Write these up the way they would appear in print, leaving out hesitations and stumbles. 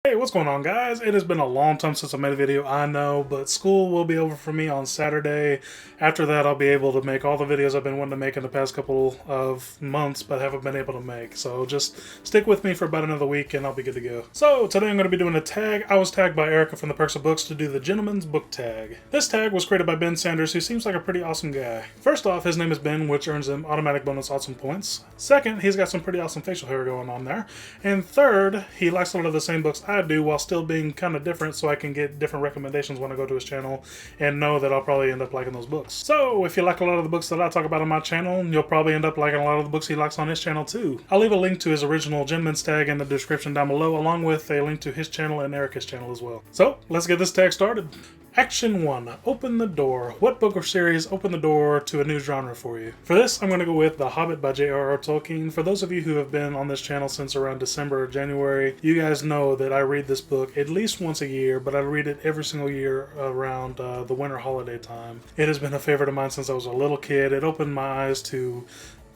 Hey, what's going on, guys? It has been a long time since I made a video, I know, but school will be over for me on Saturday. After that, I'll be able to make all the videos I've been wanting to make in the past couple of months, but haven't been able to make. So just stick with me for about another week and I'll be good to go. So today I'm going to be doing a tag. I was tagged by Erica from the Perks of Books to do the Gentleman's Book Tag. This tag was created by Ben Sanders, who seems like a pretty awesome guy. First off, his name is Ben, which earns him automatic bonus awesome points. Second, he's got some pretty awesome facial hair going on there. And third, he likes a lot of the same books I do while still being kind of different, so I can get different recommendations when I go to his channel and know that I'll probably end up liking those books. So if you like a lot of the books that I talk about on my channel, you'll probably end up liking a lot of the books he likes on his channel too. I'll leave a link to his original Gentleman's tag in the description down below, along with a link to his channel and Erica's channel as well. So let's get this tag started. Action 1. Open the door. What book or series opened the door to a new genre for you? For this, I'm going to go with The Hobbit by J.R.R. Tolkien. For those of you who have been on this channel since around December or January, you guys know that I read this book at least once a year, but I read it every single year around the winter holiday time. It has been a favorite of mine since I was a little kid. It opened my eyes to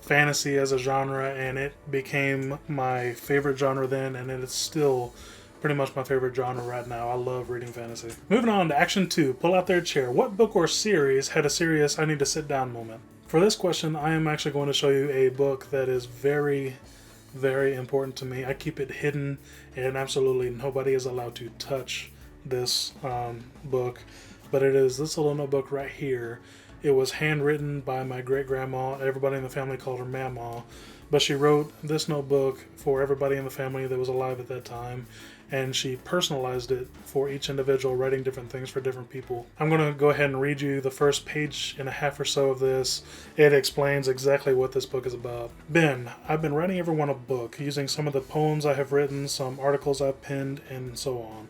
fantasy as a genre, and it became my favorite genre then, and it is still pretty much my favorite genre right now. I love reading fantasy. Moving on to Action 2. Pull out their chair. What book or series had a serious I need to sit down moment? For this question, I am actually going to show you a book that is very, very important to me. I keep it hidden, and absolutely nobody is allowed to touch this book. But it is this little notebook right here. It was handwritten by my great-grandma. Everybody in the family called her Mama. But she wrote this notebook for everybody in the family that was alive at that time, and she personalized it for each individual, writing different things for different people. I'm going to go ahead and read you the first page and a half or so of this. It explains exactly what this book is about. Ben, I've been writing everyone a book, using some of the poems I have written, some articles I've penned, and so on.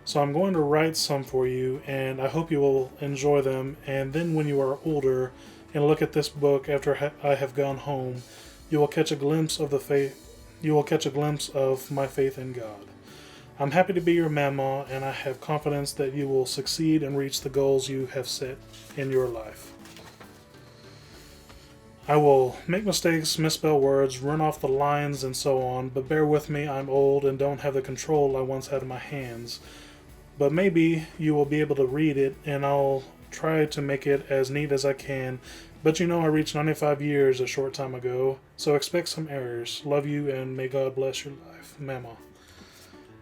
So I'm going to write some for you, and I hope you will enjoy them, and then when you are older and look at this book after I have gone home, you will catch a glimpse of my faith in God. I'm happy to be your mama, and I have confidence that you will succeed and reach the goals you have set in your life. I will make mistakes, misspell words, run off the lines, and so on, but bear with me, I'm old and don't have the control I once had in my hands. But maybe you will be able to read it, and I'll try to make it as neat as I can. But you know I reached 95 years a short time ago, so expect some errors. Love you, and may God bless your life. Mama.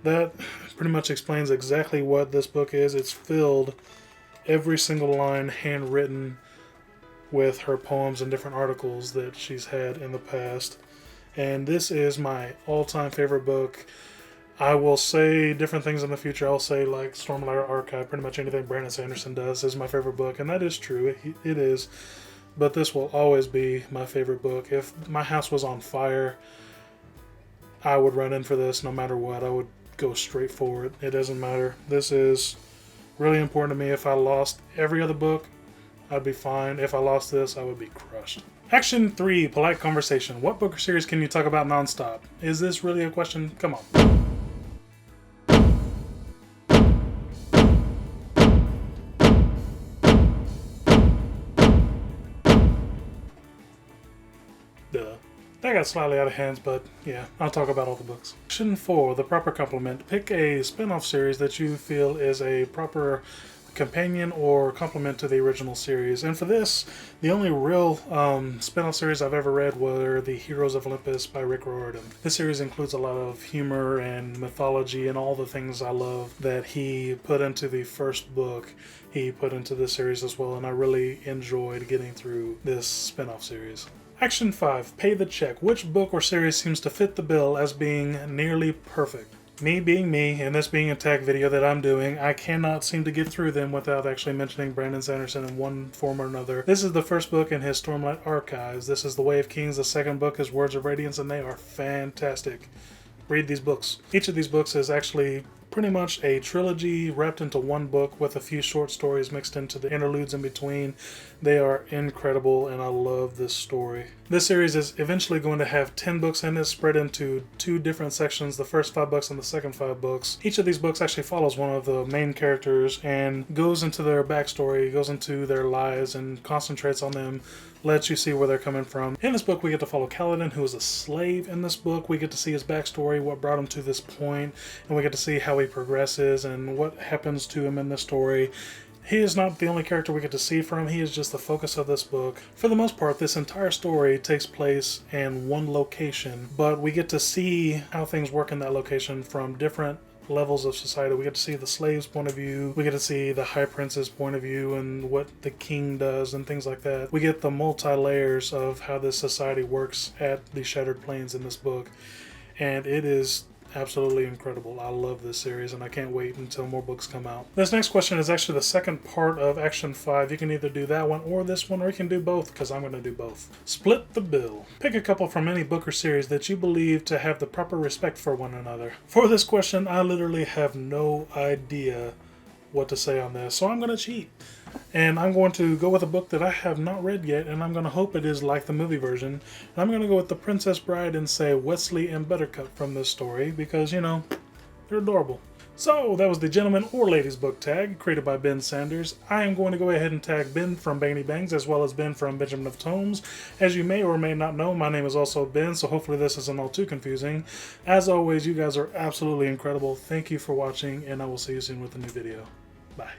That pretty much explains exactly what this book is. It's filled, every single line handwritten, with her poems and different articles that she's had in the past. And this is my all-time favorite book. I will say different things in the future. I'll say like Stormlight Archive, pretty much anything Brandon Sanderson does is my favorite book, and that is true. It is. But this will always be my favorite book. If my house was on fire, I would run in for this no matter what. I would go straight for it. It doesn't matter. This is really important to me. If I lost every other book, I'd be fine. If I lost this, I would be crushed. Action 3, polite conversation. What book or series can you talk about nonstop? Is this really a question? Come on. Duh. That got slightly out of hands, but yeah, I'll talk about all the books. Action 4, the proper complement. Pick a spin-off series that you feel is a proper companion or complement to the original series. And for this, the only real spin-off series I've ever read were the Heroes of Olympus by Rick Riordan. This series includes a lot of humor and mythology and all the things I love that he put into the first book. He put into this series as well, and I really enjoyed getting through this spin-off series. Action 5, pay the check. Which book or series seems to fit the bill as being nearly perfect? Me being me, and this being a tag video that I'm doing, I cannot seem to get through them without actually mentioning Brandon Sanderson in one form or another. This is the first book in his Stormlight Archives. This is The Way of Kings. The second book is Words of Radiance, and they are fantastic. Read these books. Each of these books is actually pretty much a trilogy wrapped into one book with a few short stories mixed into the interludes in between. They are incredible, and I love this story. This series is eventually going to have 10 books in it, spread into 2 different sections, the first 5 books and the second 5 books. Each of these books actually follows one of the main characters and goes into their backstory, goes into their lives, and concentrates on them, lets you see where they're coming from. In this book, we get to follow Kaladin, who is a slave in this book. We get to see his backstory, what brought him to this point, and we get to see how he progresses and what happens to him in this story. He is not the only character we get to see from. He is just the focus of this book. For the most part, this entire story takes place in one location, but we get to see how things work in that location from different levels of society. We get to see the slave's point of view, we get to see the high prince's point of view and what the king does and things like that. We get the multi-layers of how this society works at the Shattered Plains in this book, and it is absolutely incredible. I love this series, and I can't wait until more books come out. This next question is actually the second part of Action 5. You can either do that one or this one, or you can do both, because I'm going to do both. Split the bill. Pick a couple from any book or series that you believe to have the proper respect for one another. For this question, I literally have no idea what to say on this, so I'm going to cheat. And I'm going to go with a book that I have not read yet, and I'm going to hope it is like the movie version. And I'm going to go with The Princess Bride and say Wesley and Buttercup from this story, because, you know, they're adorable. So, that was the Gentleman or Ladies book tag, created by Ben Sanders. I am going to go ahead and tag Ben from Bangy Bangs, as well as Ben from Benjamin of Tomes. As you may or may not know, my name is also Ben, so hopefully this isn't all too confusing. As always, you guys are absolutely incredible. Thank you for watching, and I will see you soon with a new video. Bye.